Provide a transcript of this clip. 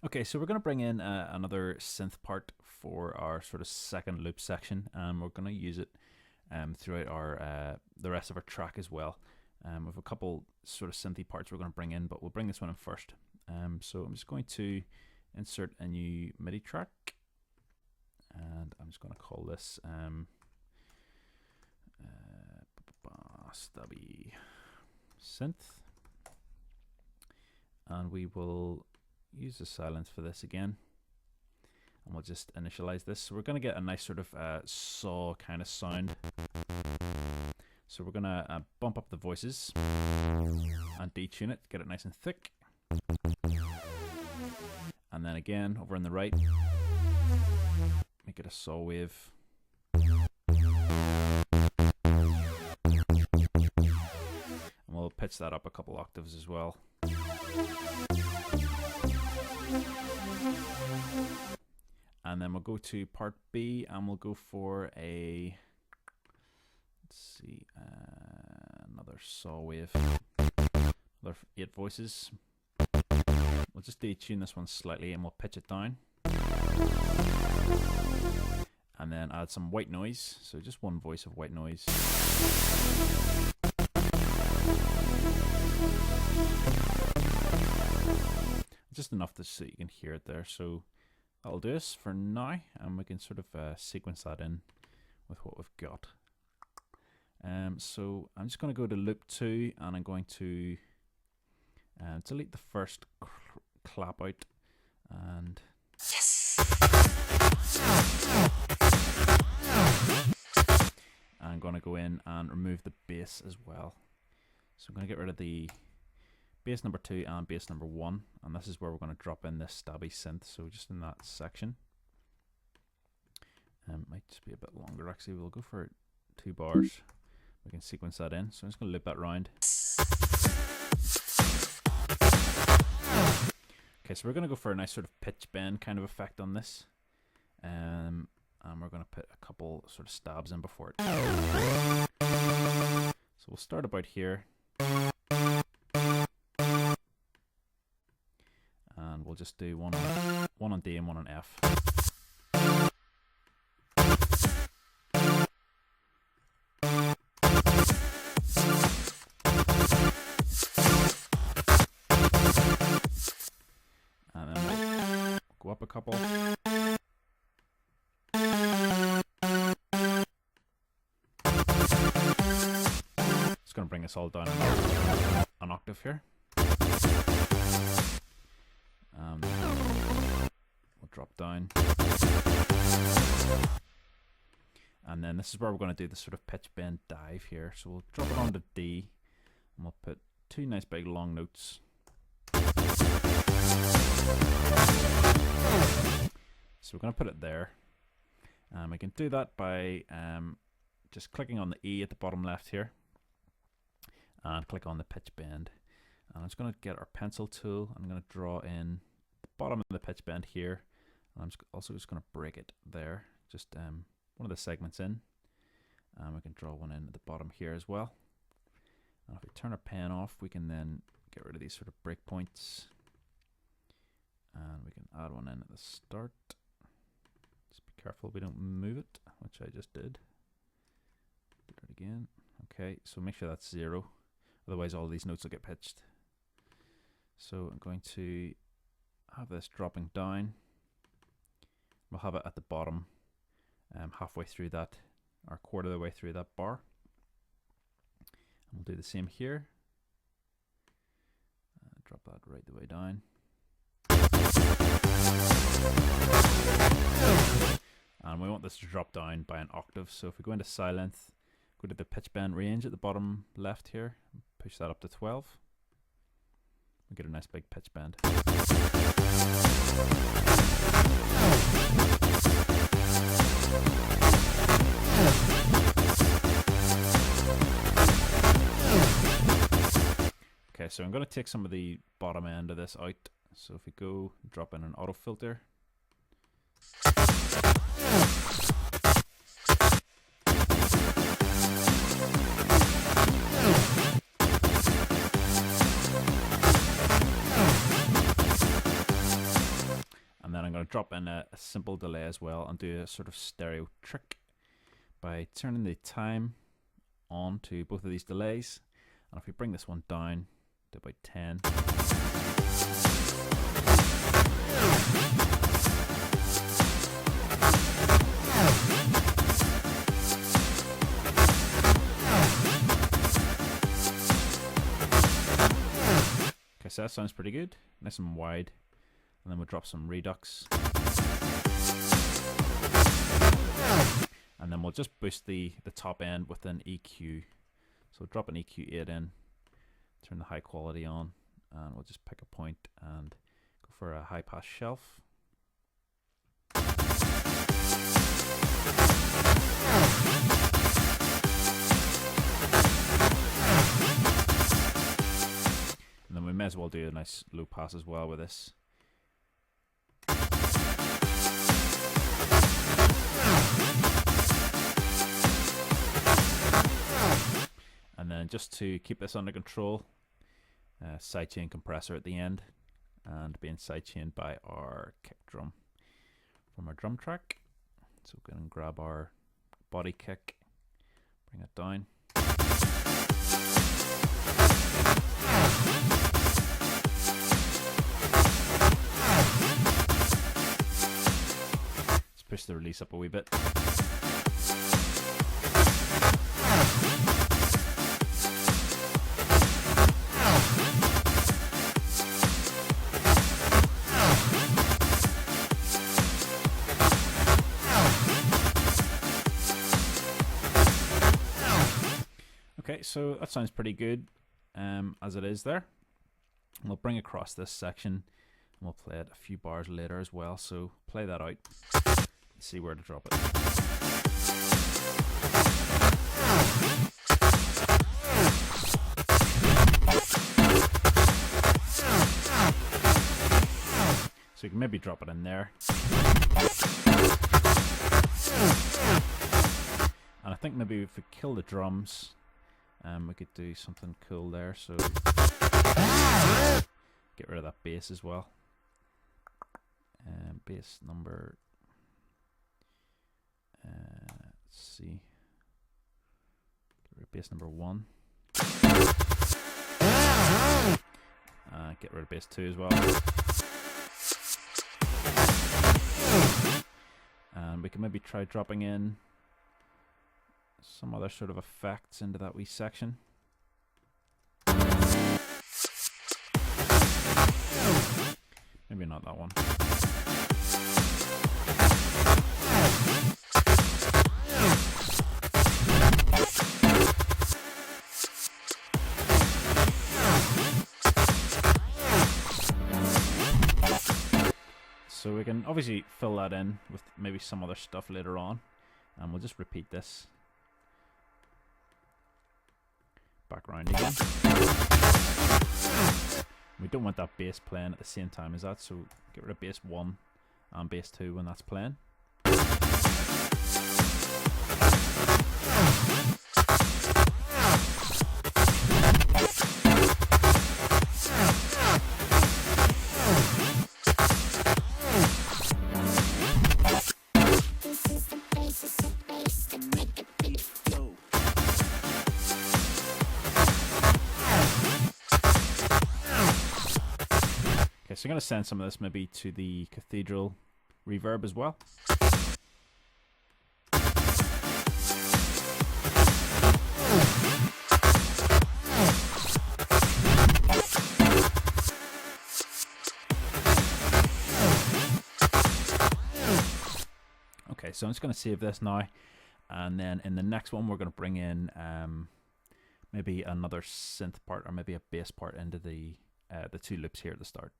Okay, so we're going to bring in another synth part for our sort of second loop section, and we're going to use it throughout our the rest of our track as well. We have a couple sort of synthy parts we're going to bring in, but we'll bring this one in first. So I'm just going to insert a new MIDI track, and I'm just going to call this stubby synth, and we will use the silence for this again, and we'll just initialize this. So we're going to get a nice sort of saw kind of sound. So we're going to bump up the voices and detune it, get it nice and thick. And then again, over on the right, make it a saw wave. And we'll pitch that up a couple octaves as well. And then we'll go to part B, and we'll go for a, let's see, another saw wave, another 8 voices. We'll just detune this one slightly and we'll pitch it down. And then add some white noise, so just one voice of white noise. Just enough so you can hear it there. So that'll do us for now, and we can sort of sequence that in with what we've got. So I'm just going to go to loop 2, and I'm going to delete the first clap out, and I'm going to go in and remove the bass as well. So I'm going to get rid of the bass number 2 and bass number 1, and this is where we're going to drop in this stabby synth, so just in that section. Might just be a bit longer actually. We'll go for 2 bars. We can sequence that in, so I'm just going to loop that round. Okay, so we're going to go for a nice sort of pitch bend kind of effect on this, and we're going to put a couple sort of stabs in before it. So we'll start about here, and we'll just do one on D and one on F. And then we'll go up a couple. It's going to bring us all down an octave here. We'll drop down, and then this is where we're going to do the sort of pitch bend dive here. So we'll drop it onto D, and we'll put 2 nice big long notes. So we're going to put it there. We can do that by just clicking on the E at the bottom left here, and click on the pitch bend. And I'm just going to get our pencil tool. I'm going to draw in the bottom of the pitch bend here. And I'm also just going to break it there, just one of the segments in. And we can draw one in at the bottom here as well. And if we turn our pen off, we can then get rid of these sort of breakpoints. And we can add one in at the start. Just be careful we don't move it, which I just did. Do that again. Okay, so make sure that's 0. Otherwise all of these notes will get pitched. So I'm going to have this dropping down. We'll have it at the bottom, halfway through that, or quarter of the way through that bar. And we'll do the same here. Drop that right the way down. And we want this to drop down by an octave. So if we go into silence, go to the pitch bend range at the bottom left here, push that up to 12. We get a nice big pitch bend. Okay, so I'm going to take some of the bottom end of this out. So if we go drop in an auto filter. going to drop in a simple delay as well and do a sort of stereo trick by turning the time on to both of these delays. And if we bring this one down to about 10, okay, so that sounds pretty good, nice and wide. And then we'll drop some redux. And then we'll just boost the top end with an EQ. So we'll drop an EQ8 in, turn the high quality on, and we'll just pick a point and go for a high pass shelf. And then we may as well do a nice low pass as well with this. And then just to keep this under control, sidechain compressor at the end, and being sidechained by our kick drum from our drum track. So we're going to grab our body kick, bring it down. Let's push the release up a wee bit. Okay, so that sounds pretty good as it is there. And we'll bring across this section and we'll play it a few bars later as well. So play that out and see where to drop it. So you can maybe drop it in there. And I think maybe if we kill the drums, we could do something cool there. So get rid of that bass as well. Bass number, let's see, get rid of bass number 1. Get rid of bass 2 as well. And we can maybe try dropping in some other sort of effects into that wee section. Maybe not that one. So we can obviously fill that in with maybe some other stuff later on, and we'll just repeat this back around again. We don't want that bass playing at the same time as that, so get rid of bass 1 and bass 2 when that's playing. So I'm going to send some of this maybe to the cathedral reverb as well. Okay, so I'm just going to save this now, and then in the next one we're going to bring in maybe another synth part or maybe a bass part into the 2 loops here at the start.